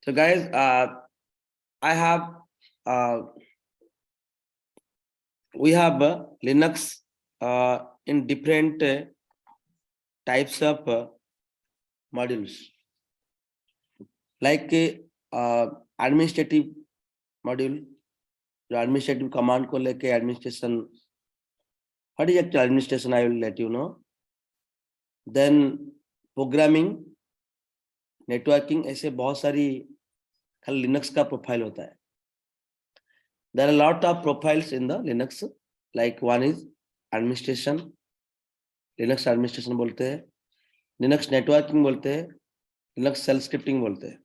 So guys, I have we have Linux in different types of modules, like administrative module, जो administrative command को लेके administration. What is actual administration? I will let you know. Then programming, networking, ऐसे बहुत सारी खाली Linux का profile होता है. There are a lot of profiles in the Linux. Like one is administration, Linux administration बोलते हैं, Linux networking बोलते हैं, Linux shell scripting बोलते हैं.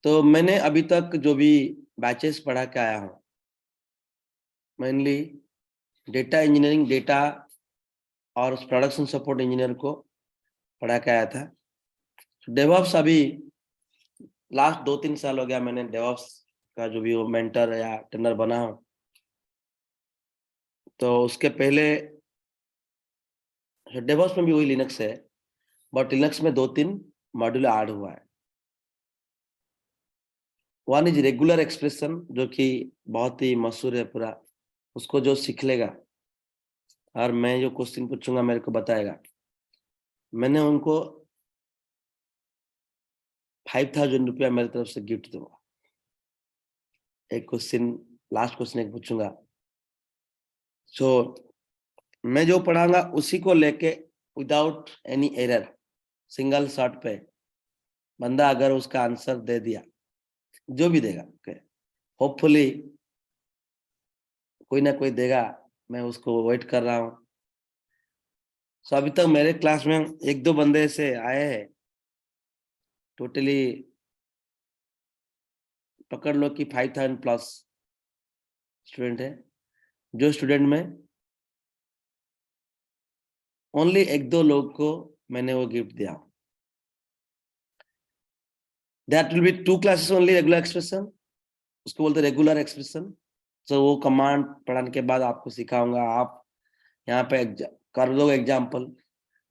तो मैंने अभी तक जो भी बैचेस पढ़ा के आया हूँ, मेनली डेटा इंजीनियरिंग, डेटा और प्रोडक्शन सपोर्ट इंजीनियर को पढ़ा के आया था. डेवऑप्स अभी लास्ट 2-3 साल हो गया मैंने डेवऑप्स का जो भी वो मेंटर या ट्रेनर बना हूँ. तो उसके पहले डेवऑप्स में भी वही लिनक्स है, बट लिनक्स में 2-3 मॉड्यूल ऐड हुआ है. वन इज रेगुलर एक्सप्रेशन, जो कि बहुत ही मशहूर है पूरा. उसको जो सीख लेगा और मैं जो क्वेश्चन पूछूंगा मेरे को बताएगा, मैंने उनको 5,000 रुपया मेरी तरफ से गिफ्ट दूंगा. एक क्वेश्चन, लास्ट क्वेश्चन एक पूछूंगा. सो मैं जो पढ़ाऊंगा उसी को लेके without any error, single shot पे बंदा अगर उसका आंसर दे दिया, जो भी देगा, होपफुली कोई ना कोई देगा, मैं उसको वेट कर रहा हूँ. सो अभी तक मेरे क्लास में 1-2 बंदे से आए हैं. टोटली पकड़ लो कि 5,000 प्लस स्टूडेंट है. जो स्टूडेंट में ओनली 1-2 लोग को मैंने वो गिफ्ट दिया. That will be 2 classes only regular expression, उसको बोलते हैं रेगुलर एक्सप्रेशन. तो वो कमांड पढ़ाने के बाद आपको सिखाऊंगा, आप यहाँ पे कर दो एग्जाम्पल.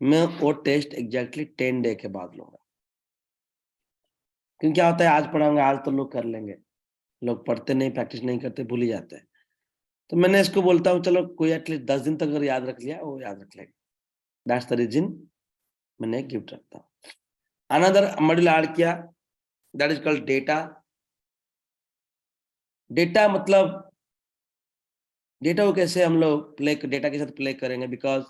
मैं वो टेस्ट एग्जैक्टली 10 डे के बाद लूंगा. क्योंकि क्या होता है, आज पढ़ाऊंगा, आज तो लोग कर लेंगे, लोग पढ़ते नहीं, प्रैक्टिस नहीं करते, भूल ही जाते हैं. तो मैंने इसको बोलता हूँ चलो कोई एटलीस्ट 10 दिन तक अगर याद रख लिया वो याद रख लेगा. दैट्स द रीजन मैंने गिफ्ट रखता हूँ. अनदर मॉड्यूल ऐड किया, that is called data. Data मतलब डेटा को कैसे हम लोग डेटा के साथ प्ले करेंगे, बिकॉज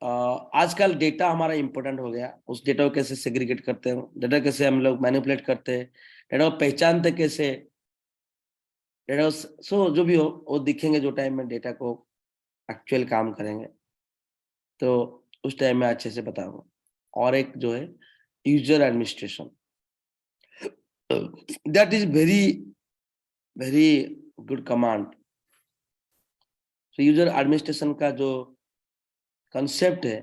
आजकल डेटा हमारा इंपॉर्टेंट हो गया. उस डेटा को कैसे सेग्रीगेट करते हैं, डेटा कैसे हम लोग मैनिपुलेट करते हैं, डेटा को पहचानते कैसे, डेटा सो जो भी हो वो दिखेंगे जो टाइम में डेटा को एक्चुअल काम करेंगे, तो उस टाइम में अच्छे से बताऊंगा. और एक जो है user administration, that is very very good command. तो यूजर एडमिनिस्ट्रेशन का जो कंसेप्ट है,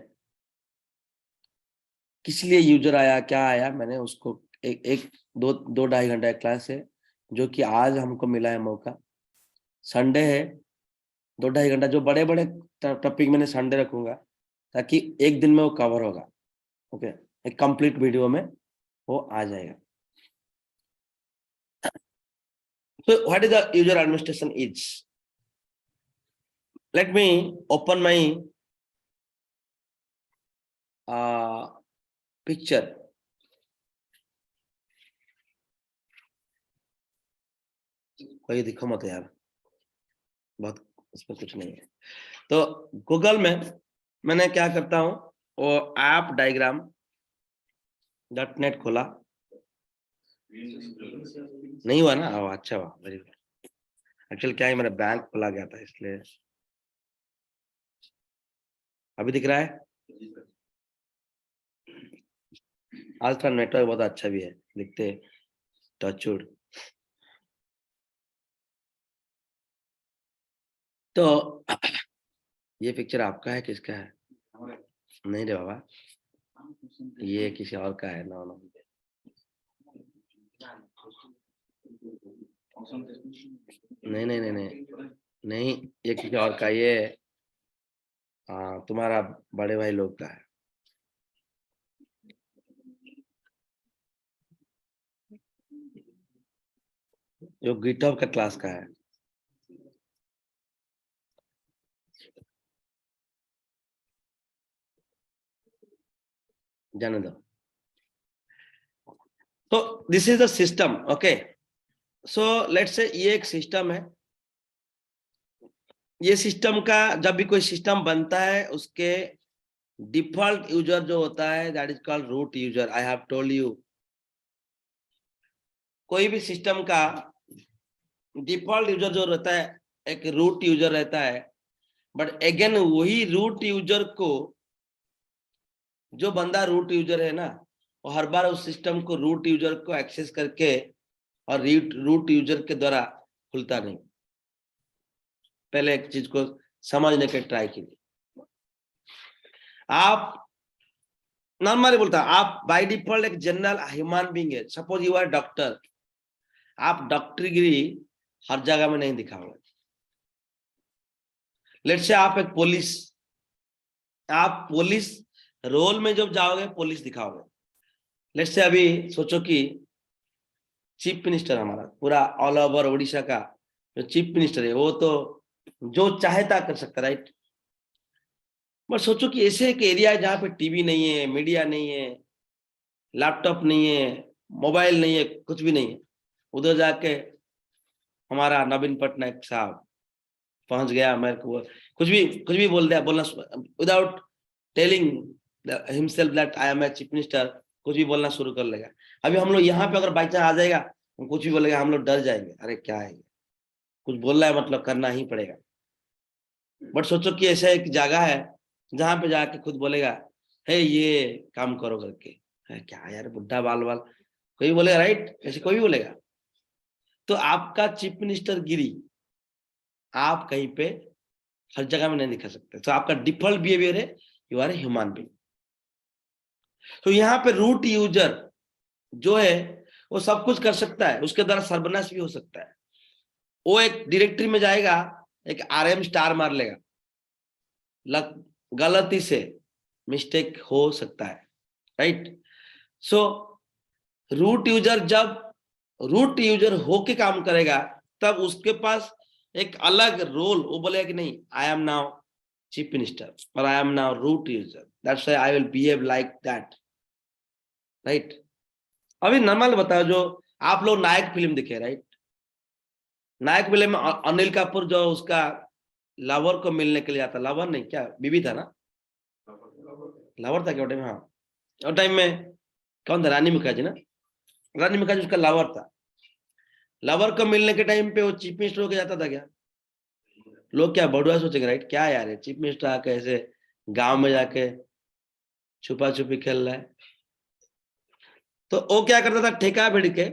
किस लिए यूजर आया, क्या आया, मैंने उसको एक 2-2.5 घंटा क्लास है, जो कि आज हमको मिला है मौका. संडे है, 2-2.5 घंटा जो बड़े बड़े टॉपिक मैंने संडे रखूंगा, ताकि एक दिन में वो कवर होगा. ओके, एक कंप्लीट वीडियो में वो आ जाएगा. So what is the user administration is? Let me open my picture. कोई दिखो मत यार, बहुत इसमें कुछ नहीं है. तो गूगल में मैंने क्या करता हूँ, वो ऐप डायग्राम .net खोला. नहीं हुआ ना? अच्छा हुआ, वेरी गुड. एक्चुअली क्या है, मेरा बैंक खुला गया था इसलिए. अभी दिख रहा है? आज का नेटवर्क बहुत अच्छा भी है, दिखते टचवुड. तो ये पिक्चर आपका है, किसका है? नहीं रे बाबा, ये किसी और का है. नो नो, नहीं नहीं नहीं नहीं नहीं, ये किसी और का. ये तुम्हारा बड़े भाई लोग का है. जो गिटहब का क्लास का है। जाने दो। तो this is the system. Okay, so let's say ये एक सिस्टम है। ये सिस्टम का जब भी कोई सिस्टम बनता है उसके डिफॉल्ट यूजर जो होता है that is called root user. I have told you, कोई भी सिस्टम का डिफॉल्ट यूजर जो रहता है एक रूट यूजर रहता है। बट अगेन वही रूट यूजर को, जो बंदा रूट यूजर है ना, वो हर बार उस सिस्टम को रूट यूजर को एक्सेस करके और रूट यूजर के द्वारा खुलता नहीं। पहले एक चीज को समझने के ट्राई कीजिए। आप नॉर्मली बोलता है, आप बाय डिफॉल्ट एक जनरल ह्यूमन बीइंग है। सपोज यू आर डॉक्टर, आप डॉक्टरगिरी हर जगह में नहीं दिखाओगे। लेट्स से आप एक पुलिस, आप पुलिस रोल में जब जाओगे पुलिस दिखाओगे। लेट्स से अभी सोचो कि चीफ मिनिस्टर हमारा पूरा ऑल ओवर उड़ीसा का जो चीफ मिनिस्टर है, वो तो जो चाहता कर सकता, राइट। बट सोचो कि ऐसे एक एरिया है जहाँ पे टीवी नहीं है, मीडिया नहीं है, लैपटॉप नहीं है, मोबाइल नहीं है, कुछ भी नहीं है। उधर जाके हमारा नवीन पटनायक साहब पहुंच गया, मेरे को कुछ भी बोल दिया, बोलना without telling himself that I am a chief minister, कुछ भी बोलना शुरू कर लेगा। अभी हम लोग यहाँ पे अगर बाई चांस आ जाएगा, कुछ भी बोलेगा, हम लोग डर जाएंगे, अरे क्या है, कुछ बोल रहा है मतलब करना ही पड़ेगा। बट सोचो कि ऐसा एक जगह है जहां पे जाके खुद बोलेगा, हे ये काम करो करके, क्या यार बुढ़ा बाल बाल, कोई बोलेगा, राइट, ऐसे कोई भी बोलेगा। तो आपका चीफ मिनिस्टर गिरी आप कहीं पे हर जगह में नहीं दिखा सकते। तो आपका डिफॉल्ट बिहेवियर है you are a human being. तो यहाँ पे रूट यूजर जो है वो सब कुछ कर सकता है, उसके द्वारा सर्वनाश भी हो सकता है। वो एक डायरेक्टरी में जाएगा, एक RM स्टार मार लेगा, गलती से मिस्टेक हो सकता है, राइट। सो रूट यूजर जब रूट यूजर होके काम करेगा तब उसके पास एक अलग रोल, वो बोलेगा कि नहीं I am now chief minister और I am now root user, that's why I will behave like that, right. अभी नॉर्मल बताओ, जो आप लोग नायक फिल्म देखे, राइट। नायक फिल्म में अनिल कपूर जो उसका लवर को मिलने के लिए आता, लवर नहीं क्या बीबी था ना, लवर था क्या टाइम, हाँ और टाइम में कौन था, रानी मुखर्जी ना, रानी मुखर्जी उसका लवर था। लवर को मिलने के टाइम पे वो चीफ मिनिस्टर होके जाता था क्या? लोग क्या बड़ुआ सोचेंगे, राइट, क्या यार है चीफ मिनिस्टर आके ऐसे गांव में जाके छुपा छुपी खेल रहा है। तो वो क्या करता था, ठेका भिड़ के,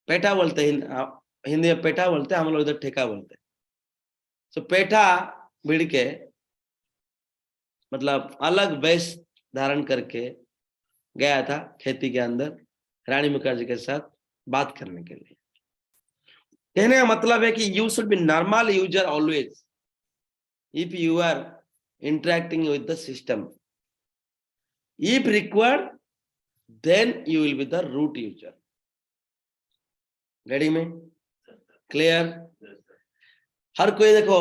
पेठा बोलते हिंदी में पेठा बोलते हैं, हम लोग इधर ठेका बोलते हैं। तो पेठा भिड़ के मतलब अलग वेश धारण करके गया था खेती के अंदर रानी मुखर्जी के साथ बात करने के लिए। कहने का मतलब है कि you should be normal user always if you are interacting with the system. If required, then you will be the root user. Ready में? Clear? हर कोई देखो,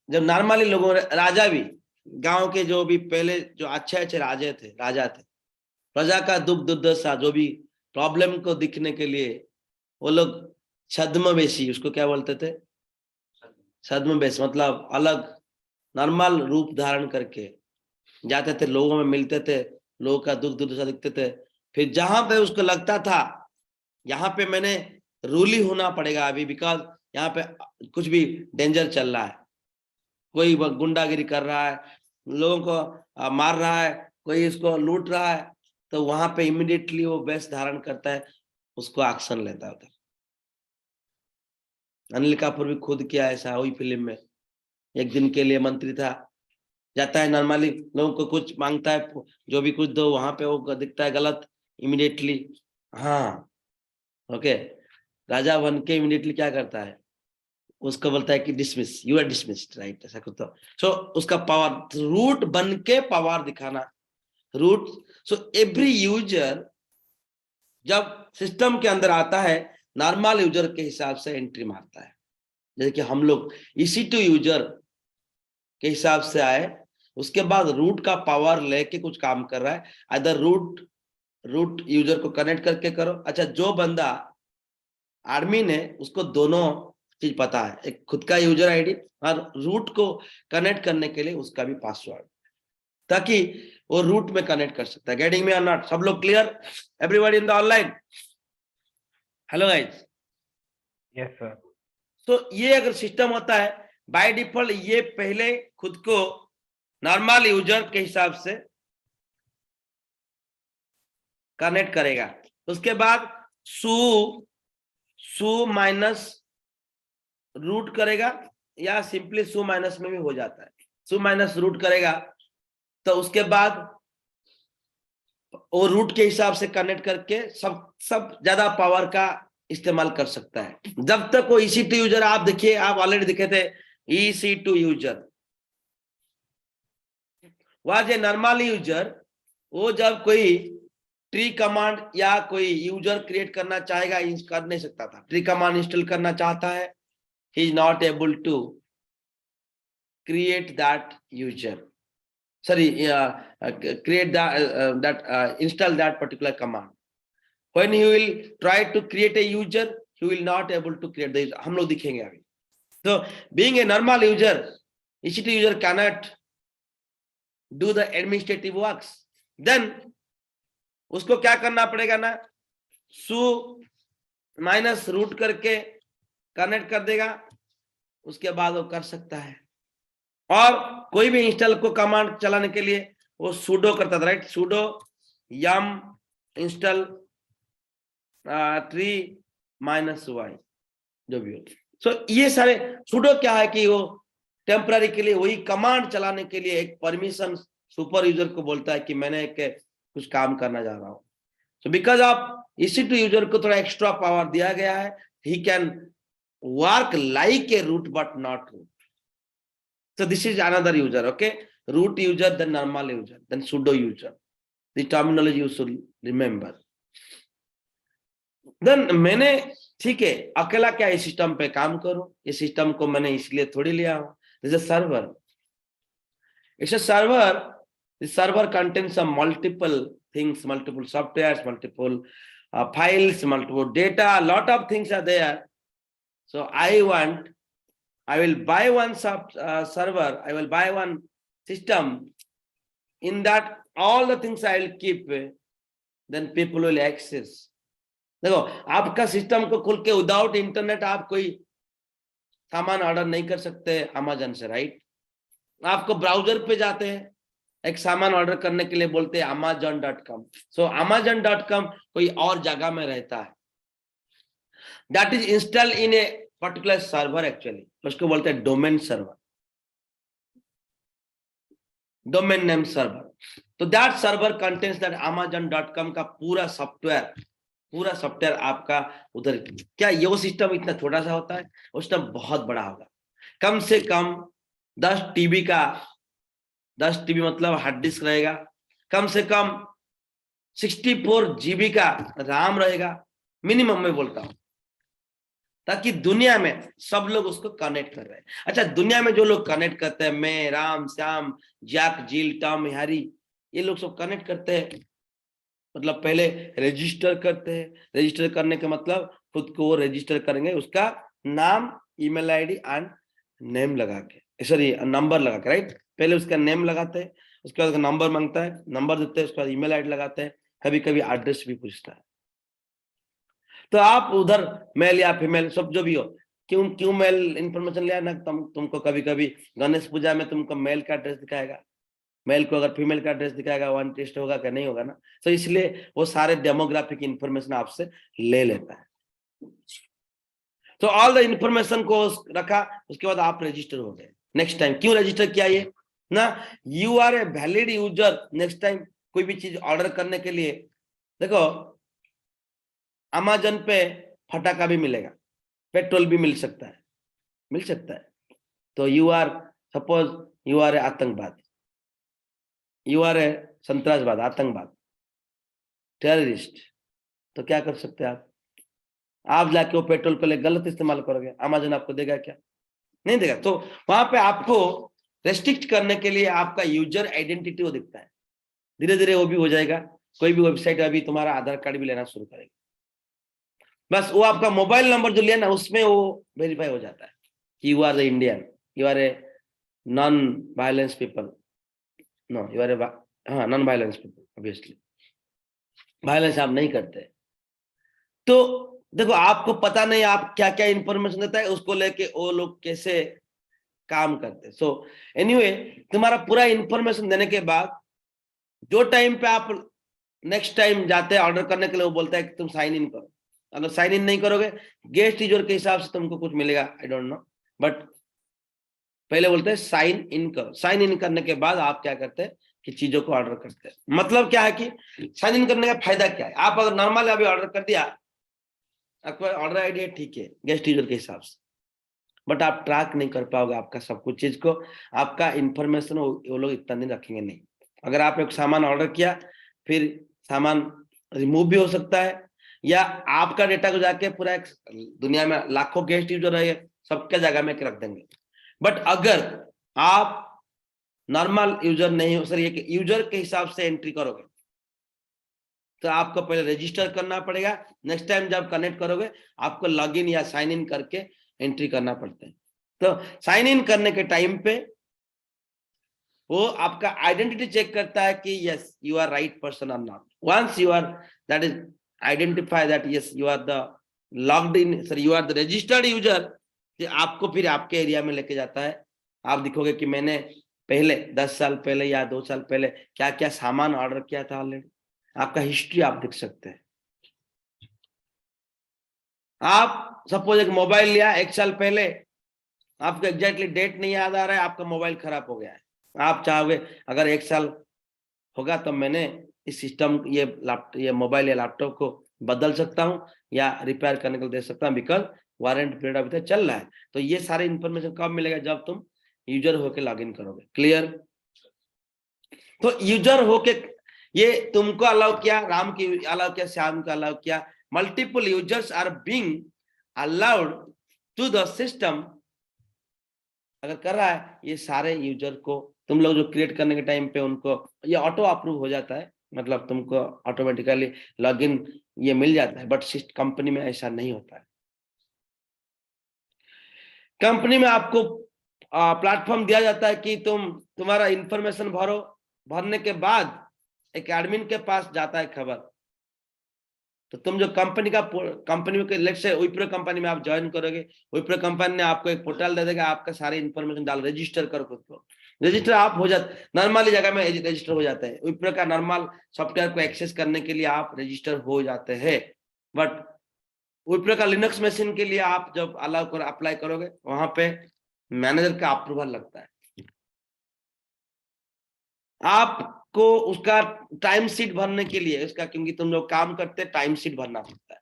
जब नॉर्मली लोगों ने, राजा भी, गांव के जो भी पहले जो अच्छे राजा थे, प्रजा का दुख दुर्दशा जो भी प्रॉब्लम को दिखने के लिए वो लोग छद्मवेशी, उसको क्या बोलते थे, छद्मवेश, मतलब अलग नॉर्मल रूप धारण करके जाते थे, लोगों में मिलते थे, लोगों का दुख दुर्दशा दिखते थे। फिर जहां पे उसको लगता था यहाँ पे मैंने रूली होना पड़ेगा अभी, बिकॉज यहाँ पे कुछ भी डेंजर चल रहा है, कोई गुंडागिरी कर रहा है, लोगों को मार रहा है, कोई इसको लूट रहा है, तो वहां पे इमीडिएटली वो वेश धारण करता है, उसको एक्शन लेता होता। अनिल कपूर भी खुद किया ऐसा वही फिल्म में, एक दिन के लिए मंत्री था, जाता है नॉर्मली लोगों को कुछ मांगता है, जो भी कुछ दो, वहां पे वो दिखता है गलत, इमीडिएटली हाँ ओके, राजा बन के इमीडिएटली क्या करता है, उसको बोलता है कि dismiss, you are dismissed, right, ऐसा कुछ। तो सो उसका पावर, रूट बन के पावर दिखाना, रूट। सो एवरी यूजर जब सिस्टम के अंदर आता है नॉर्मल यूजर के हिसाब से एंट्री मारता है। जैसे कि हम लोग EC2 यूजर के हिसाब से आए, उसके बाद रूट का पावर लेके कुछ काम कर रहा है, अदर रूट यूजर को कनेक्ट करके करो। अच्छा, जो बंदा एडमिन है उसको दोनों चीज पता है, एक खुद का यूजर आईडी और रूट को कनेक्ट करने के लिए उसका भी पासवर्ड, ताकि वो रूट में कनेक्ट कर सकता है। गेटिंग मी और नॉट? सब लोग clear? Everybody in the online? Hello guys. Yes sir. तो ये अगर सिस्टम होता है बाय डिफॉल्ट, ये पहले खुद को नॉर्मल यूजर के हिसाब से कनेक्ट करेगा, उसके बाद सू माइनस रूट करेगा, या सिंपली सू माइनस में भी हो जाता है, सू माइनस रूट करेगा। तो उसके बाद वो रूट के हिसाब से कनेक्ट करके सब ज्यादा पावर का इस्तेमाल कर सकता है। जब तक वो EC2 यूजर, आप देखिए, आप ऑलरेडी दिखे थे EC2 user was a normal user. वो जब कोई ट्री कमांड या कोई यूजर क्रिएट करना चाहेगा, कर नहीं सकता था। ट्री कमांड इंस्टॉल करना चाहता है, he is not able to create that user, sorry, create that install that particular command. When he will try to create a user, he will not able to create the user. हम लोग दिखेंगे अभी। So being a normal user, EC2 user cannot do the administrative works. Then उसको क्या करना पड़ेगा ना, सू minus root करके कनेक्ट कर देगा, उसके बाद वो कर सकता है। और कोई भी इंस्टॉल को कमांड चलाने के लिए वो sudo करता था, right? sudo yum install tree minus y, जो भी हो। सो ये सारे sudo क्या है कि वो टेम्पररी के लिए वही कमांड चलाने के लिए एक परमिशन सुपर यूजर को बोलता है कि मैंने एक कुछ काम करना जा रहा हूं। So because of EC2 user को थोड़ा एक्स्ट्रा पावर दिया गया है, he can work like a root but not root. So this is another user, okay? Root user, then normal user, then sudo user. The terminology you should remember. Then मैंने, ठीक है, अकेला क्या इस system पे काम करूं? इस सिस्टम को मैंने इसलिए थोड़ी लिया हूं। This is a server. It's a server. The server contains some multiple things, multiple softwares, multiple files, multiple data. A lot of things are there. So I will buy one server, I will buy one system. In that, all the things I will keep, then people will access. देखो, आपका system को खुल के without internet आप कोई सामान order नहीं कर सकते अमेजन से, राइट? आपको ब्राउजर पे जाते हैं, एक सामान ऑर्डर करने के लिए बोलते हैं amazon.com. सो amazon.com कोई और जगह में रहता है, that is install in a particular server. Actually उसको बोलते हैं domain server, domain name server. तो that server contains that amazon.com का पूरा सॉफ्टवेयर आपका उधर। क्या ये वो सिस्टम इतना छोटा सा होता है? वो सिस्टम बहुत बड़ा होगा, कम से कम 10 TB का, 10 TB मतलब हार्ड डिस्क रहेगा, कम से कम 64 GB का RAM रहेगा, मिनिमम में बोलता हूं, ताकि दुनिया में सब लोग उसको कनेक्ट कर रहे हैं। अच्छा, दुनिया में जो लोग कनेक्ट करते हैं, मैं, राम, श्याम, जैक, जील, टॉम, हैरी, ये लोग सब कनेक्ट करते हैं। मतलब पहले रजिस्टर करते हैं, रजिस्टर करने का मतलब खुद को वो रजिस्टर करेंगे, उसका नाम, ईमेल आईडी एंड नेम लगा के, सॉरी नंबर लगा के, राइट? पहले उसका नेम लगाते हैं, उसके बाद नंबर मांगता है, नंबर देते हैं, उसके बाद ईमेल आईडी लगाते हैं, कभी कभी एड्रेस भी पूछता है। तो आप उधर मेल या फीमेल सब जो भी हो, क्यों मेल इंफॉर्मेशन लिया ना, तुमको कभी कभी गणेश पूजा में तुमको मेल का एड्रेस दिखाएगा, मेल को अगर फीमेल का एड्रेस दिखाएगा, वन टेस्ट होगा क्या? नहीं होगा ना। तो इसलिए वो सारे डेमोग्राफिक इंफॉर्मेशन आपसे ले लेता है। तो ऑल द इंफॉर्मेशन को रखा, उसके बाद आप रजिस्टर हो गए। नेक्स्ट टाइम क्यों रजिस्टर किया ये ना, you are a valid user. Next time कोई भी चीज ऑर्डर करने के लिए, देखो अमेजन पे फटाका भी मिलेगा, पेट्रोल भी मिल सकता है। तो you are, suppose you are a आतंकवादी, यू आर ए संतरासवाद, आतंकवाद, टेररिस्ट, तो क्या कर सकते हैं आप? आप जाके वो पेट्रोल पहले गलत इस्तेमाल करोगे, अमेजन आपको देगा क्या? नहीं देगा। तो वहां पे आपको रेस्ट्रिक्ट करने के लिए आपका यूजर आइडेंटिटी वो दिखता है, धीरे धीरे वो भी हो जाएगा। कोई भी वेबसाइट अभी तुम्हारा आधार कार्ड भी लेना शुरू करेगा, बस वो आपका मोबाइल नंबर जो लिया ना उसमें वो वेरीफाई हो जाता है कि you are the Indian, you are a non violence people, no you are a, हाँ non violence people, obviously violence आप नहीं करते। तो देखो आपको पता नहीं आप क्या क्या इंफॉर्मेशन देता है, उसको लेके वो लोग कैसे काम करते। सो एनीवे तुम्हारा पूरा इंफॉर्मेशन देने के बाद जो टाइम पे आप नेक्स्ट टाइम जाते हैं ऑर्डर करने के लिए, वो बोलता है कि तुम साइन इन करो। अगर साइन इन नहीं करोगे गेस्ट यूजर के हिसाब से तुमको कुछ मिलेगा, आई डोंट नो, बट पहले बोलते हैं साइन इन करो। साइन इन करने के बाद आप क्या करते हैं कि चीजों को ऑर्डर करते हैं। मतलब क्या है कि साइन इन करने का फायदा क्या है, आप अगर नॉर्मल अभी ऑर्डर कर दिया, आपका ऑर्डर आईडी है ठीक है गेस्ट यूजर के हिसाब से, बट आप ट्रैक नहीं कर पाओगे आपका सब कुछ चीज को, आपका इंफॉर्मेशन वो लोग इतना दिन रखेंगे नहीं। अगर आप एक सामान ऑर्डर किया फिर सामान रिमूव भी हो सकता है, या आपका डेटा को जाके पूरा एक दुनिया में लाखों गेस्ट यूजर है सबके जगह में रख देंगे। बट अगर आप नॉर्मल यूजर नहीं हो, सर ये यूजर के हिसाब से एंट्री करोगे तो आपको पहले रजिस्टर करना पड़ेगा। नेक्स्ट टाइम जब कनेक्ट करोगे आपको लॉगिन या साइन इन करके एंट्री करना पड़ता है। तो साइन इन करने के टाइम पे वो आपका आइडेंटिटी चेक करता है कि yes you are right person और not. Once you are that is identify that yes you are the logged in, sir you are the registered user, आपको फिर आपके एरिया में लेके जाता है। आप दिखोगे कि मैंने पहले 10 साल पहले या 2 साल पहले क्या क्या सामान ऑर्डर किया था ऑलरेडी, आपका हिस्ट्री आप देख सकते हैं। आप सपोज एक मोबाइल लिया 1 साल पहले, आपको एग्जैक्टली डेट नहीं याद आ रहा है, आपका मोबाइल खराब हो गया है, आप चाहोगे अगर 1 साल होगा तो मैंने इस सिस्टम ये मोबाइल या लैपटॉप को बदल सकता हूं या रिपेयर करने के लिए दे सकता हूं, बिकॉज वारंटी पीरियड अभी तक चल रहा है। तो ये सारे इंफॉर्मेशन कब मिलेगा, जब तुम यूजर होके लॉगिन करोगे। क्लियर? तो यूजर होके ये तुमको अलाउ किया, राम की अलाउ किया, श्याम को अलाउ किया, multiple users are being allowed to the system. अगर कर रहा है ये सारे यूजर को तुम लोग जो क्रिएट करने के टाइम पे उनको ये ऑटो अप्रूव हो जाता है, मतलब तुमको ऑटोमेटिकली लॉगिन ये मिल जाता है, बट कंपनी में ऐसा नहीं होता है। कंपनी में आपको प्लेटफॉर्म दिया जाता है कि तुम्हारा इंफॉर्मेशन भरो, भरने के बाद एक एडमिन के पास जाता है खबर। तो तुम जो कंपनी के लेट्स से विप्रो कंपनी में आप ज्वाइन करोगे, विप्रो कंपनी ने आपको एक पोर्टल दे देगा, आपका सारे इंफॉर्मेशन डाल रजिस्टर करो खुद को, रजिस्टर आप हो जाते, नॉर्मली जगह में रजिस्टर हो जाते हैं। विप्रो का नॉर्मल सॉफ्टवेयर को एक्सेस करने के लिए आप रजिस्टर हो जाते हैं, बट विप्रो का लिनक्स मशीन के लिए आप जब अप्लाई करोगे वहां पे मैनेजर का अप्रूवल लगता है। आपको उसका टाइम शीट भरने के लिए उसका, क्योंकि तुम लोग काम करते टाइम शीट भरना पड़ता है।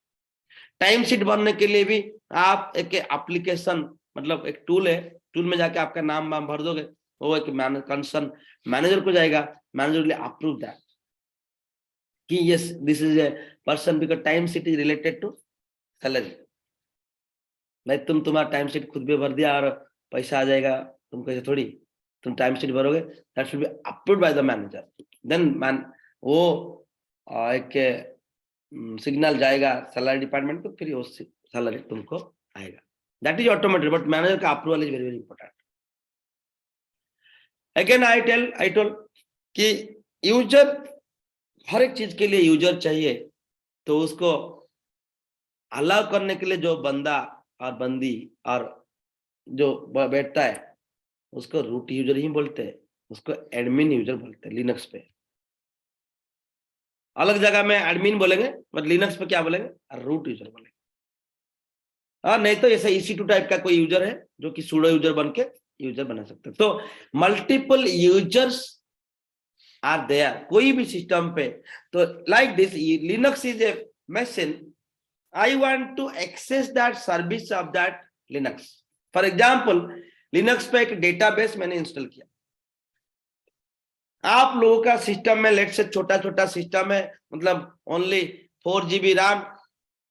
टाइम शीट भरने के लिए भी आप एक एप्लीकेशन, मतलब एक टूल है, टूल में जाके आपका नाम वाम भर दोगे, वो एक कंसर्न मैनेजर को जाएगा, मैनेजर विल अप्रूव दैट कि yes this is a person, because time sheet is related to salary. नहीं तुम्हारा टाइम शीट खुद भी भर दिया और पैसा आ जाएगा तुमको, ऐसे थोड़ी। तुम टाइम शीट भरोगे, that should be approved by the manager, then वो एक सिग्नल जाएगा सैलरी डिपार्टमेंट को, फिर वो सैलरी तुमको आएगा। That is automated, but manager का approval is very very important. Again I told कि यूजर, हर एक चीज के लिए यूजर चाहिए, तो उसको अलाउ करने के लिए जो बंदा और बंदी और जो बैठता है उसको रूट यूजर ही बोलते हैं, उसको एडमिन यूजर बोलते हैं लिनक्स पे। अलग जगह में एडमिन बोलेंगे, बट लिनक्स पे क्या बोलेंगे, रूट यूजर बोलेंगे। और नहीं तो ऐसा EC2 टाइप का कोई यूजर है जो कि सूडो यूजर बन के यूजर बना सकते हैं। तो मल्टीपल यूजर्स आर देयर कोई भी सिस्टम पे। तो like this Linux is a machine, I want to access that service of that Linux. For example, Linux पे एक डेटाबेस मैंने इंस्टॉल किया। आप लोगों का सिस्टम में लेट से छोटा छोटा सिस्टम है, मतलब ओनली 4 GB RAM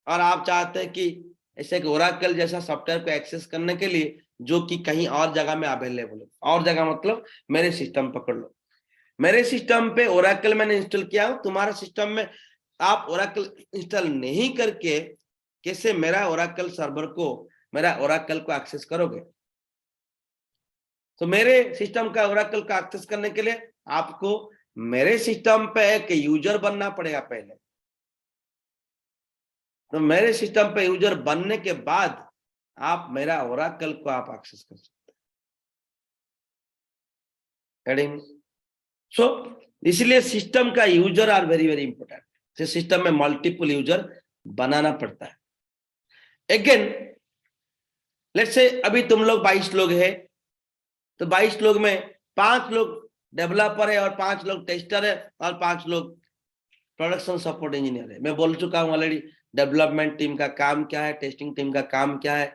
और आप चाहते हैं कि ऐसे एक ओरेकल जैसा सॉफ्टवेयर को एक्सेस करने के लिए जो कि कहीं और जगह में अवेलेबल है, और जगह मतलब मेरे सिस्टम पकड़ लो, मेरे सिस्टम पे ओरेकल मैंने इंस्टॉल किया, तुम्हारे सिस्टम में आप ओरेकल इंस्टॉल नहीं करके कैसे मेरा ओरेकल सर्वर को, मेरा ओरेकल को एक्सेस करोगे? तो मेरे सिस्टम का ओरेकल का एक्सेस करने के लिए आपको मेरे सिस्टम पे एक यूजर बनना पड़ेगा पहले। तो मेरे सिस्टम पे यूजर बनने के बाद आप मेरा ओरेकल को आप एक्सेस कर सकते हैं। सो इसलिए सिस्टम का user are very very important. System में मल्टीपल यूजर बनाना पड़ता है। अगेन लेट्स से अभी तुम लोग 22 लोग हैं, तो 22 लोग में 5 लोग डेवलपर है और 5 लोग टेस्टर है और 5 लोग प्रोडक्शन सपोर्ट इंजीनियर है। मैं बोल चुका हूं ऑलरेडी डेवलपमेंट टीम का काम क्या है, टेस्टिंग टीम का काम क्या है,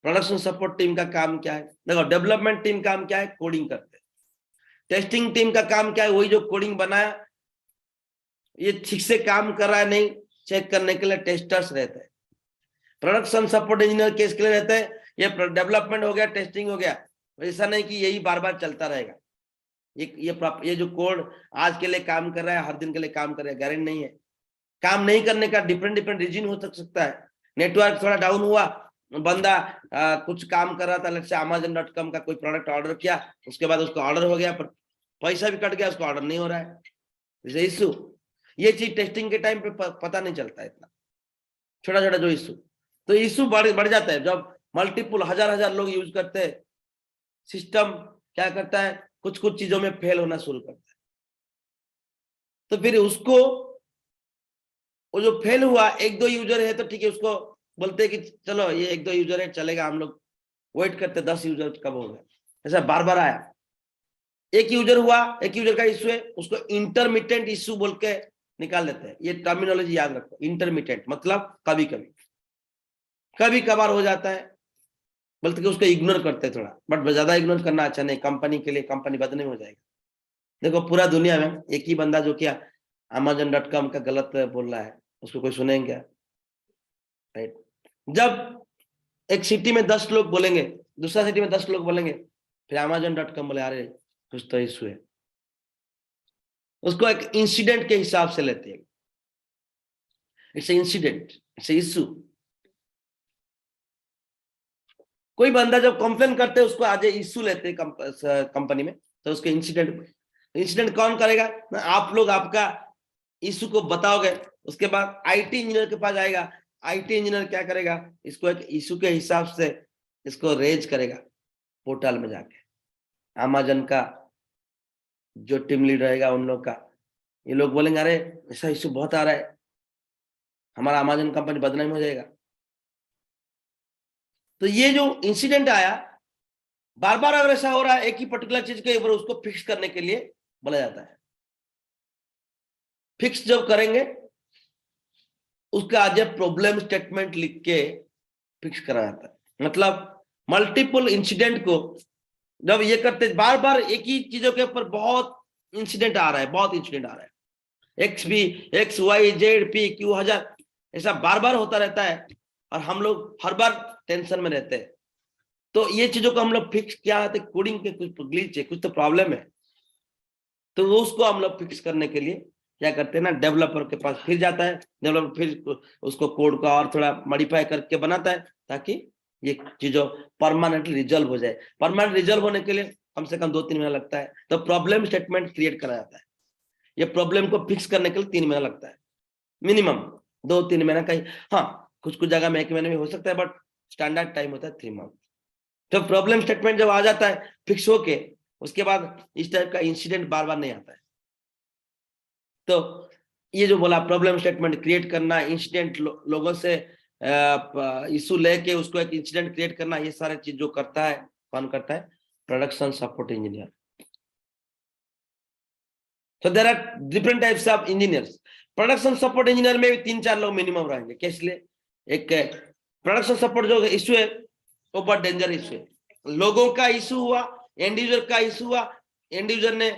प्रोडक्शन सपोर्ट टीम का काम क्या है। देखो डेवलपमेंट टीम काम क्या है, कोडिंग करते हैं। टेस्टिंग टीम का काम क्या है, वही जो कोडिंग बनाया ये ठीक से काम कर रहा है नहीं चेक करने के लिए टेस्टर्स रहते हैं। प्रोडक्शन सपोर्ट इंजीनियर केस के लिए रहते हैं, ये डेवलपमेंट हो गया, टेस्टिंग हो गया, ऐसा नहीं कि यही बार बार चलता रहेगा। ये जो कोड आज के लिए काम कर रहा है हर दिन के लिए काम कर रहा है, गारंटी नहीं है। काम नहीं करने का डिफरेंट रीजन हो सकता है। नेटवर्क थोड़ा डाउन हुआ, बंदा कुछ काम कर रहा था, जैसे Amazon.com का कोई प्रोडक्ट ऑर्डर किया, उसके बाद उसको ऑर्डर हो गया पर पैसा भी कट गया, उसको ऑर्डर नहीं हो रहा है, जैसे इशू। ये चीज टेस्टिंग के टाइम पे पता नहीं चलता है इतना छोटा छोटा जो इशू। तो इशू बढ़ जाता है जब मल्टीपल हजार लोग यूज करते हैं। सिस्टम क्या करता है, कुछ कुछ चीजों में फेल होना शुरू करता है। तो फिर उसको वो जो फेल हुआ, 1-2 यूजर है तो ठीक है, उसको बोलते हैं कि चलो ये 1-2 यूजर है चलेगा, हम लोग वेट करते 10 यूजर कब होगा। ऐसा बार बार आया, एक यूजर हुआ, एक यूजर का इश्यू है, उसको इंटरमिटेंट इश्यू बोल के निकाल देते हैं। ये टर्मिनोलॉजी याद रखो, इंटरमिटेंट मतलब कभी कभार हो जाता है, बल्कि उसको इग्नोर करते हैं थोड़ा, बट ज्यादा इग्नोर करना अच्छा नहीं, कंपनी के लिए कंपनी बदनाम हो जाएगा। देखो पूरा दुनिया में एक ही बंदा जो क्या Amazon.com का गलत बोल रहा है, उसको कोई सुनेंगे क्या? राइट। जब एक सिटी में 10 लोग बोलेंगे, दूसरा सिटी में 10 लोग बोलेंगे, फिर Amazon.com बोले अरे कुछ तो इशू है, उसको एक इंसिडेंट के हिसाब से लेते हैं। It's incident, it's issue. कोई बंदा जब कंप्लेन करते हैं उसको आज इशू लेते हैं कंपनी में, तो उसके इंसिडेंट कौन करेगा? आप लोग आपका इशू को बताओगे, उसके बाद आईटी इंजीनियर के पास आएगा, आईटी इंजीनियर क्या करेगा, इसको एक इशू के हिसाब से इसको रेज करेगा पोर्टल में जाके। अमेज़न का जो टीम लीड रहेगा उन लोग का, ये लोग बोलेंगे अरे ऐसा इशू बहुत आ रहा है, हमारा अमेज़न कंपनी बदनाम हो जाएगा। तो ये जो इंसिडेंट आया, बार बार अगर ऐसा हो रहा है एक ही पर्टिकुलर चीज के ऊपर, उसको फिक्स करने के लिए बोला जाता है। फिक्स जब करेंगे उसका आज प्रॉब्लम स्टेटमेंट लिख के फिक्स करा जाता है। मतलब मल्टीपल इंसिडेंट को जब ये करते, बार बार एक ही चीजों के ऊपर बहुत इंसिडेंट आ रहा है, बहुत इंसिडेंट आ रहा है, X Y Z P Q हजार, ऐसा बार बार होता रहता है और हम लोग हर बार टेंशन में रहते हैं। तो ये चीजों को हम लोग फिक्स क्या है, कोडिंग के कुछ ग्लिच है, कुछ तो प्रॉब्लम है, तो उसको हम लोग फिक्स करने के लिए क्या करते हैं ना, डेवलपर के पास फिर जाता है, डेवलपर फिर उसको कोड का और थोड़ा मॉडिफाई करके बनाता है ताकि ये चीजों परमानेंटली रिजॉल्व हो जाए। परमानेंट रिजॉल्व होने के लिए कम से कम 2-3 महीना लगता है। तो प्रॉब्लम स्टेटमेंट क्रिएट करा जाता है। ये प्रॉब्लम को फिक्स करने के लिए 3 महीना लगता है मिनिमम, 2-3 महीना कहीं, हाँ कुछ जगह में 1 महीने में हो सकता है, बट स्टैंडर्ड टाइम होता है 3 मंथ। तो प्रॉब्लम स्टेटमेंट जब आ जाता है फिक्स होके, उसके बाद इस टाइप का इंसिडेंट बार बार नहीं आता है। तो ये जो बोला प्रॉब्लम स्टेटमेंट क्रिएट करना, इंसिडेंट लोगों से इशू लेके उसको एक इंसिडेंट क्रिएट करना, ये सारे चीज जो करता है, कौन करता है? Production support engineer. So there are different types of engineers. Production support engineer में भी 3-4 लोग मिनिमम रहेंगे। कैसे लिए? एक प्रोडक्शन सपोर्ट जो इशू है वो बहुत डेंजर इशू है। लोगों का इशू हुआ, एंड यूजर का इशू हुआ, एंड यूजर ने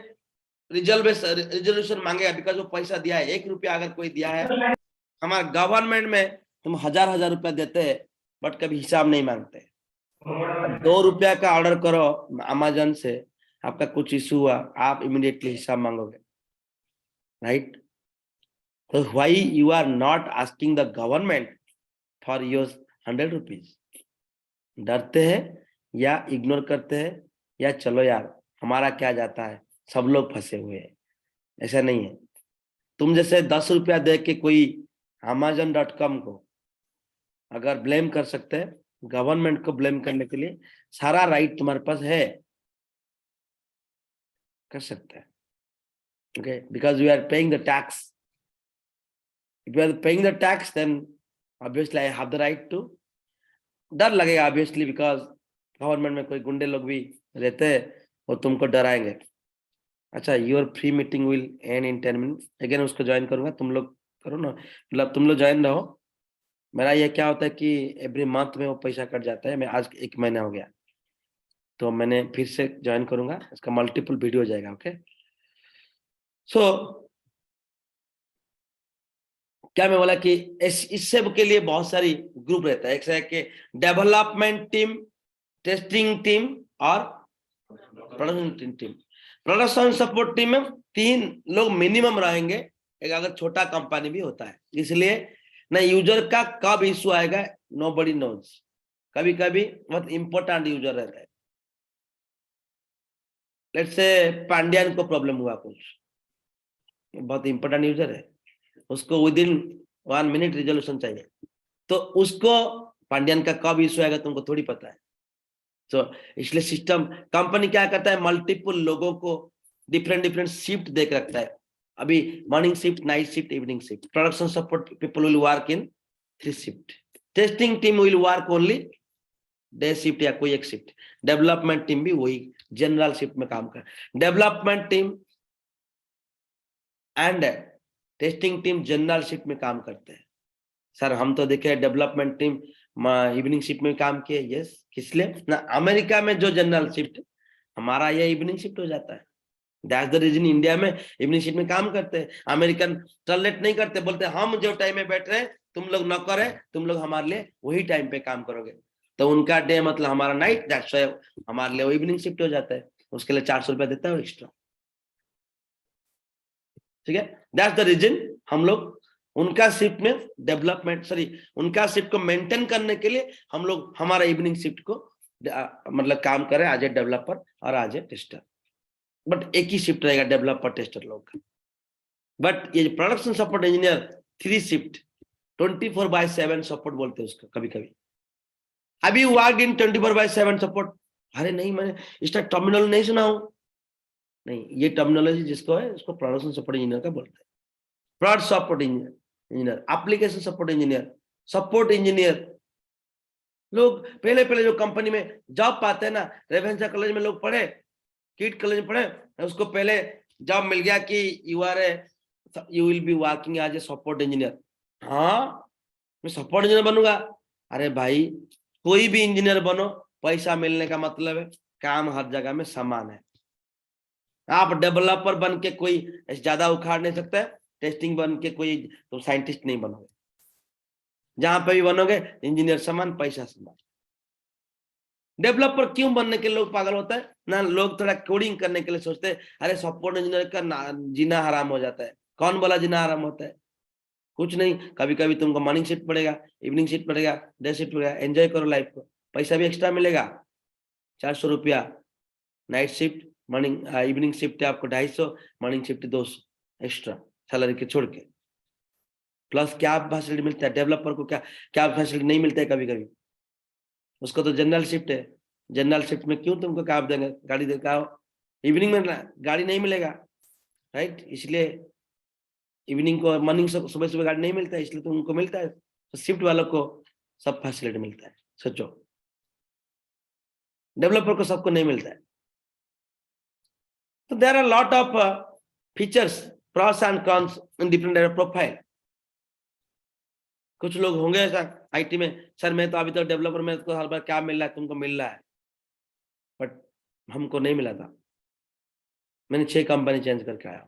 रिजोल्यूशन मांगेगा बिकॉज वो पैसा दिया है, 1 रुपया अगर कोई दिया है, हमारे गवर्नमेंट में तुम हजार रुपया देते हैं बट कभी हिसाब नहीं मांगते। 2 रुपया का ऑर्डर करो अमेजन से, आपका कुछ इशू हुआ, आप इमीडिएटली हिसाब मांगोगे, राइट? तो why you are not asking the government for your 100 rupees? डरते हैं या इग्नोर करते हैं या चलो यार हमारा क्या जाता है, सब लोग फंसे हुए हैं? ऐसा नहीं है। तुम जैसे 10 रुपया दे के कोई Amazon.com को अगर ब्लेम कर सकते हैं, गवर्नमेंट को ब्लेम करने के लिए सारा राइट तुम्हारे पास है, कर सकते हैं। Okay, because you are paying the tax. If you are paying the tax then obviously I have the right to. डर लगेगा ऑब्वियसली, बिकॉज गवर्नमेंट में कोई गुंडे लोग भी रहते हैं, वो तुमको डराएंगे। अच्छा, your free meeting will and in 10 minute. Again उसको ज्वाइन करूंगा, तुम लोग करो ना, मतलब तुम लोग ज्वाइन रहो। मेरा ये क्या होता है कि एवरी मंथ में वो पैसा कट जाता है। मैं आज 1 महीना हो गया, तो मैंने फिर से ज्वाइन करूंगा, इसका मल्टीपल वीडियो हो जाएगा। ओके, सो क्या मैं बोला कि इस सब के लिए बहुत सारी ग्रुप रहता है। एक है कि डेवलपमेंट टीम, टेस्टिंग टीम और production team. Production support team में 3 लोग मिनिमम रहेंगे, एक अगर छोटा कंपनी भी होता है, इसलिए ना यूजर का कब इश्यू आएगा नोबडी नोज। कभी कभी बहुत इंपॉर्टेंट यूजर रहता है, लेट्स से पांड्यान को प्रॉब्लम हुआ, कुछ बहुत इंपॉर्टेंट यूजर है, उसको विद इन 1 मिनट रिजोल्यूशन चाहिए, तो उसको पांड्यान का कब इश्यू आएगा तुमको थोड़ी पता है। तो इसलिए सिस्टम कंपनी क्या करता है, मल्टीपल लोगों को डिफरेंट शिफ्ट देख रखता है। अभी morning shift, night shift, evening shift. Production support people will work in 3 shift. Testing team will work only day shift या कोई एक शिफ्ट। डेवलपमेंट टीम भी वही जनरल शिफ्ट में काम कर। Development team and testing team general shift में काम करते हैं। सर हम तो देखे डेवलपमेंट टीम इवनिंग शिफ्ट में काम किए। यस, किसलिए ना, अमेरिका में जो जनरल शिफ्ट, हमारा ये इवनिंग शिफ्ट हो जाता है। दैट्स द रीजन इंडिया में इवनिंग शिफ्ट में काम करते हैं। अमेरिकन टॉलरेट नहीं करते, बोलते हम जो टाइम में बैठ रहे हैं तुम लोग नौकर है, तुम लोग हमारे लिए वही टाइम पे काम करोगे। तो उनका डे मतलब हमारा नाइट, दैट्स व्हाई हमारे लिए वो इवनिंग शिफ्ट हो जाता है। उसके लिए 400 रुपया देता है एक्स्ट्रा, ठीक है। दैट्स द रीजन हम लोग उनका शिफ्ट में डेवलपमेंट, सॉरी उनका शिफ्ट को मेंटेन करने के लिए हम लोग हमारा इवनिंग शिफ्ट को मतलब काम करें एज ए डेवलपर और एज ए टेस्टर। बट एक ही शिफ्ट रहेगा डेवलपर टेस्टर लोग का। बट ये production support engineer 3 shift 24/7 support बोलते हैं उसका कभी कभी। अभी वर्क इन 24/7 सपोर्ट। अरे नहीं, मैंने इसका टर्मिनोलॉजी नहीं सुना हूं। नहीं, ये टर्मिनोलॉजी जिसको है उसको प्रोडक्शन सपोर्ट इंजीनियर का बोलते हैं। Product support engineer, application support engineer, support engineer. लोग पहले जो कंपनी में जॉब पाते हैं ना, रेवेन्सा कॉलेज में लोग पढ़े, किट कॉलेज में पढ़े, उसको पहले जॉब मिल गया कि you will be working as a support engineer. हाँ, मैं सपोर्ट इंजीनियर बनूंगा। अरे भाई, कोई भी इंजीनियर बनो, पैसा मिलने का मतलब है, काम हर जगह में समान है। आप डेवलपर बन के कोई ज्यादा उखाड़ नहीं सकता है, टेस्टिंग बन के कोई तो साइंटिस्ट नहीं बनोगे। जहां पे भी बनोगे इंजीनियर समान, पैसा समान। डेवलपर क्यों बनने के लोग पागल होता है ना, लोग थोड़ा कोडिंग करने के लिए सोचते हैं, अरे सपोर्ट इंजीनियर का जीना हराम हो जाता है। कौन बोला जीना हराम होता है? कुछ नहीं, कभी कभी तुमको मॉर्निंग शिफ्ट पड़ेगा, इवनिंग शिफ्ट पड़ेगा, डे शिफ्ट पड़ेगा, एंजॉय करो लाइफ को। पैसा भी एक्स्ट्रा मिलेगा, 400 रुपया night shift, morning evening shift है आपको 250, मॉर्निंग शिफ्ट 200 एक्स्ट्रा सैलरी के छोड़ के। प्लस क्या फैसिलिटी मिलता है डेवलपर को, क्या क्या फैसिलिटी नहीं मिलता है कभी कभी। उसको तो जनरल शिफ्ट है, जनरल शिफ्ट में क्यों तुमको कैब देंगे, गाड़ी देगा, इवनिंग में गाड़ी नहीं मिलेगा, राइट? इसलिए इवनिंग को, मॉर्निंग सुबह सुबह गाड़ी नहीं मिलता है, इसलिए तो उनको मिलता है। तो शिफ्ट वालों को सब फैसिलिटी मिलता है। सोचो, डेवलपर को सबको नहीं मिलता है। तो there are lot of features, pros and cons in different profile. कुछ लोग होंगे ऐसा आईटी में, सर मैं तो अभी तो डेवलपर में तो हर बार क्या मिल रहा है, तुमको मिल रहा है, बट हमको नहीं मिला था। मैंने 6 कंपनी चेंज करके आया।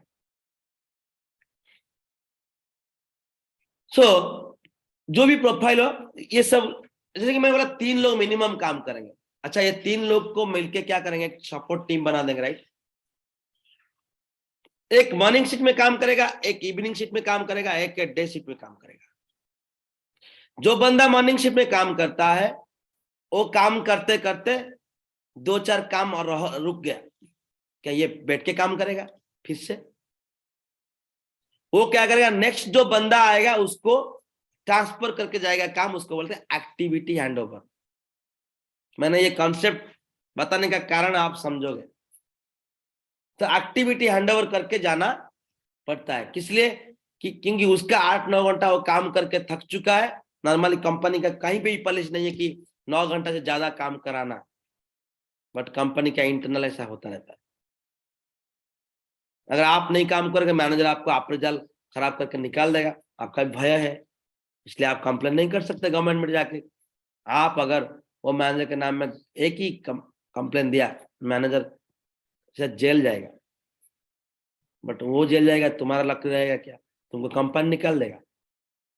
सो जो भी प्रोफाइल हो, ये सब जैसे कि मैं बोला 3 लोग मिनिमम काम करेंगे। अच्छा, ये 3 लोग को मिलके क्या करेंगे, सपोर्ट टीम बना देंगे, राइट। एक मॉर्निंग शिफ्ट में काम करेगा, एक इवनिंग शिफ्ट में काम करेगा, एक डे शिफ्ट में काम करेगा। जो बंदा मॉर्निंग शिफ्ट में काम करता है वो काम करते करते 2-4 काम और रुक गया, क्या ये बैठ के काम करेगा? फिर से वो क्या करेगा, नेक्स्ट जो बंदा आएगा उसको ट्रांसफर करके जाएगा काम, उसको बोलते हैं एक्टिविटी हैंडओवर। मैंने ये कॉन्सेप्ट बताने का कारण आप समझोगे। तो एक्टिविटी हैंडओवर करके जाना पड़ता है, किस लिए कि क्योंकि उसका 8-9 घंटा वो काम करके थक चुका है। नॉर्मली कंपनी का कहीं पे भी पॉलिसी नहीं है कि 9 घंटा से ज्यादा काम कराना, बट कंपनी का इंटरनल ऐसा होता रहता है। अगर आप नहीं काम करोगे, मैनेजर आपको आप रिजल्ट खराब करके निकाल देगा, आपका भी भय है, इसलिए आप कंप्लेन नहीं कर सकते गवर्नमेंट में जाके। आप अगर वो मैनेजर के नाम में एक ही कंप्लेन दिया, मैनेजर शायद जेल जाएगा, बट वो जेल जाएगा, तुम्हारा लक रहेगा क्या, तुमको कंपनी निकाल देगा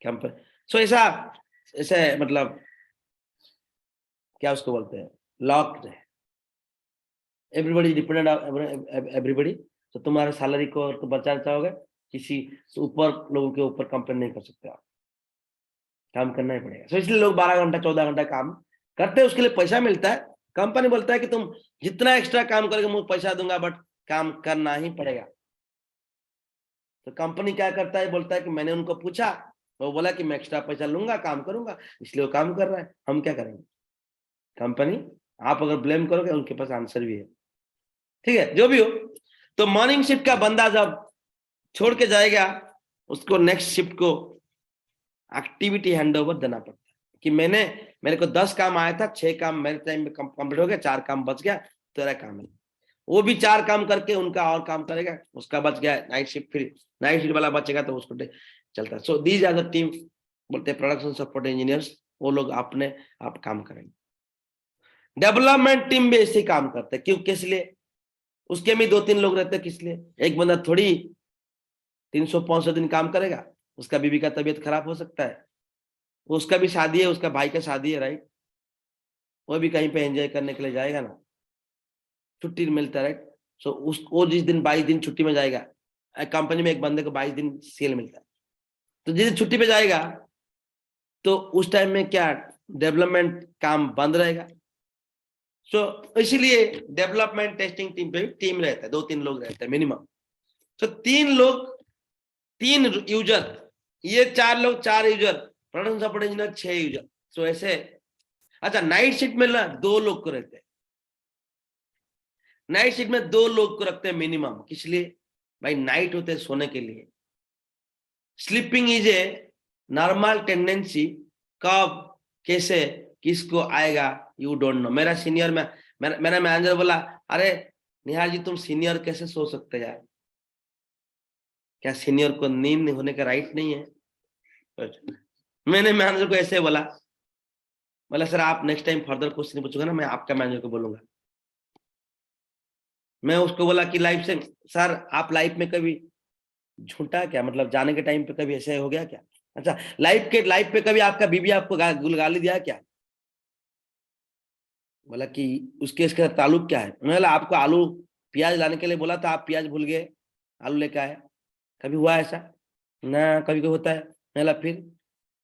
कंपनी। सो ऐसा ऐसे मतलब क्या उसको बोलते हैं, लॉक्ड है, एवरीबडी डिपेंडेंट एवरीबडी। तो तुम्हारे सैलरी को तो बचाना चाहोगे, किसी ऊपर लोगों के ऊपर कंप्लेन नहीं कर सकते आप, काम करना ही पड़ेगा। तो इसलिए लोग 12 घंटा 14 घंटा काम करते हैं, उसके लिए पैसा मिलता है। कंपनी बोलता है कि तुम जितना एक्स्ट्रा काम करोगे मैं पैसा दूंगा, बट काम करना ही पड़ेगा। तो कंपनी क्या करता है, बोलता है कि मैंने उनको पूछा, वो बोला कि मैं एक्स्ट्रा पैसा लूंगा, काम करूंगा, इसलिए वो काम कर रहा है, हम क्या करेंगे। कंपनी, आप अगर ब्लेम करोगे उनके पास आंसर भी है, ठीक है, जो भी हो। तो मॉर्निंग शिफ्ट का बंदा जब छोड़ के जाएगा, उसको नेक्स्ट शिफ्ट को एक्टिविटी हैंडओवर देना पड़ता है कि मेरे को 10 काम आया था, 6 काम मेरे टाइम में कंप्लीट हो गया, 4 काम बच गया, तेरा काम है। वो भी 4 काम करके उनका और काम करेगा, उसका बच गया नाइट शिफ्ट, फिर नाइट शिफ्ट वाला बचेगा तो उसको चलता है। So these are the team, बोलते हैं प्रोडक्शन सपोर्ट इंजीनियर्स, वो लोग अपने आप काम करेंगे। डेवलपमेंट टीम भी ऐसे काम करते हैं, क्यों, किस लिए, उसके में 2-3 लोग रहते हैं, किस लिए, एक बंदा थोड़ी 365 दिन काम करेगा, उसका बीवी का तबीयत खराब हो सकता है, उसका भी शादी है, उसका भाई का शादी है, राइट, वो भी कहीं पे एंजॉय करने के लिए जाएगा ना, छुट्टी मिलता है, राइट। सो उसको जिस दिन 22 दिन छुट्टी में जाएगा, कंपनी में एक बंदे को 22 दिन सेल मिलता है, तो जिस दिन छुट्टी पे जाएगा तो उस टाइम में क्या डेवलपमेंट काम बंद रहेगा। सो इसीलिए डेवलपमेंट टेस्टिंग टीम पे टीम रहता है, 2-3 लोग रहते हैं मिनिमम। सो 3 लोग 3 यूजर, ये 4 लोग 4 user, production support engineer 6 user. So ऐसे। अच्छा, नाइट शिफ्ट में ना 2 लोग को रहते हैं, नाइट शिफ्ट में 2 लोग को रखते हैं मिनिमम, किस लिए भाई, नाइट होते हैं सोने के लिए। Sleeping is a normal tendency, कब कैसे किसको आएगा यू डोंट नो। मेरा सीनियर में मेरा मैनेजर बोला, अरे निहाल जी तुम सीनियर कैसे सो सकते यार, क्या सीनियर को नींद होने का राइट नहीं है। मैंने मैनेजर को ऐसे बोला सर आप नेक्स्ट टाइम फर्दर क्वेश्चन पूछोगे ना, मैं आपका मैनेजर को बोलूंगा। मैं उसको बोला कि लाइफ से सर आप लाइफ में कभी झूठा क्या, मतलब जाने के टाइम पे कभी ऐसे हो गया क्या? अच्छा, लाइफ पे कभी आपका बीबी आपको गाली दिया क्या? बोला कि उसके इसके साथ ताल्लुक क्या है? मैं बोला आपको आलू प्याज लाने के लिए बोला था, आप प्याज भूल गए, आलू लेके आए, कभी हुआ ऐसा? ना, कभी कभी होता है। मैं बोला फिर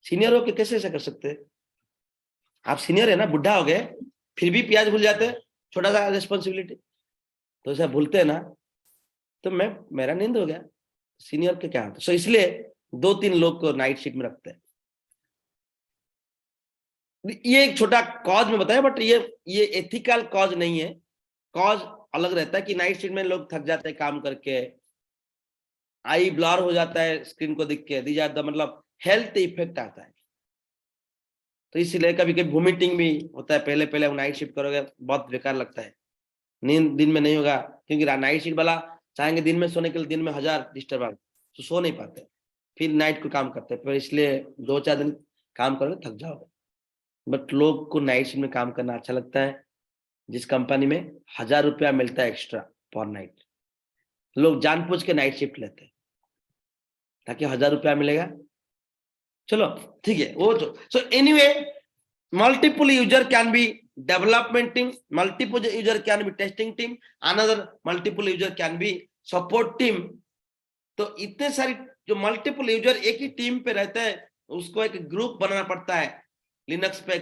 सीनियर हो के कैसे ऐसा कर सकते हैं? आप सीनियर है ना, बुढ़ा हो गए, फिर भी प्याज भूल जाते हैं, छोटा सा रिस्पॉन्सिबिलिटी, तो ऐसा भूलते हैं ना। तो मेरा नींद हो गया, सीनियर के क्या होता। सो इसलिए 2-3 लोग को नाइट शिफ्ट में रखते हैं। ये एक छोटा कॉज में बताया, बट ये एथिकल कॉज नहीं है, कॉज अलग रहता है कि नाइट शिफ्ट में लोग थक जाते हैं काम करके, आई ब्लर हो जाता है स्क्रीन को देख के, दी जाता मतलब हेल्थ इफेक्ट आता है। तो इसलिए कभी कभी वोमिटिंग भी होता है, पहले पहले नाइट शिफ्ट करोगे बहुत बेकार लगता है, नींद दिन में नहीं होगा, क्योंकि नाइट शिफ्ट वाला चाहेंगे दिन में सोने के लिए, दिन में 1000 डिस्टर्ब, तो सो नहीं पाते, फिर नाइट को काम करते हैं, फिर इसलिए 2-4 दिन काम करोगे थक जाओगे। बट लोग को नाइट शिफ्ट में काम करना अच्छा लगता है, जिस कंपनी में 1000 रुपया मिलता है एक्स्ट्रा पर नाइट, लोग जानबूझ के नाइट शिफ्ट लेते हैं ताकि 1000 रुपया मिलेगा, चलो ठीक है वो तो so anyway multiple user can be development team, multiple user can be testing team, another multiple user can be support team. तो इतने सारी जो मल्टीपल यूजर एक ही टीम पे रहते हैं उसको एक ग्रुप बनाना पड़ता है लिनक्स पे